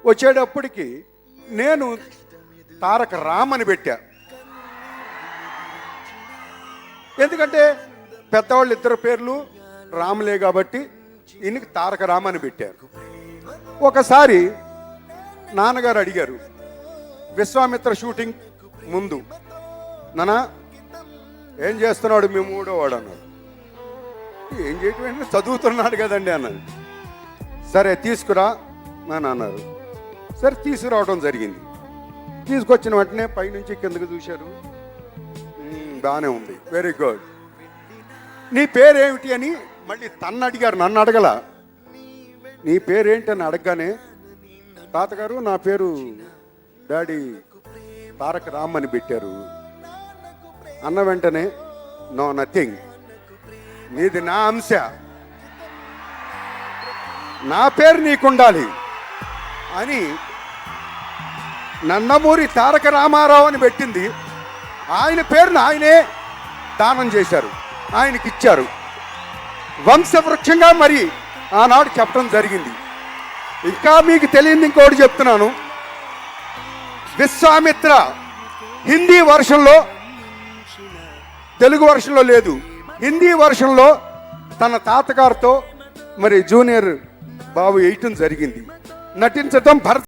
వచ్చేటప్పటికి నేను తారక రామ్ అని పెట్టా. ఎందుకంటే పెద్దవాళ్ళు ఇద్దరు పేర్లు రాములే కాబట్టి ఈయనకి తారక రామ్ అని పెట్టారు. ఒకసారి నాన్నగారు అడిగారు విశ్వామిత్ర షూటింగ్ ముందు, నాన్న ఏం చేస్తున్నాడు మీ మూడోవాడు అన్నాడు. ఏం చేయటం చదువుతున్నాడు కదండి అన్నాడు. సరే తీసుకురా అని అన్నారు. సరే తీసుకురావడం జరిగింది. తీసుకొచ్చిన వెంటనే పైనుంచి కిందకు చూశారు. బాగానే ఉంది, వెరీ గుడ్. నీ పేరేమిటి అని మళ్ళీ తన్ను అడిగారు, నన్ను అడగల. నీ పేరేంటి అని అడగగానే తాతగారు నా పేరు డాడీ తారక రామ్ అని పెట్టారు అన్న వెంటనే నో నథింగ్, నీది నా అంశ, నా పేరు నీకుండాలి అని నందమూరి తారక రామారావు అని పెట్టింది. ఆయన పేరును ఆయనే దానం చేశారు, ఆయనకి ఇచ్చారు. వంశవృక్షంగా మరి ఆనాడు చెప్పడం జరిగింది. ఇంకా మీకు తెలియదు ఇంకోటి చెప్తున్నాను. విశ్వామిత్ర హిందీ వర్షన్లో, తెలుగు వర్షన్లో లేదు, హిందీ వర్షన్లో తన తాతగారితో మరి జూనియర్ బాబు వేయటం జరిగింది. నటించటం భరత్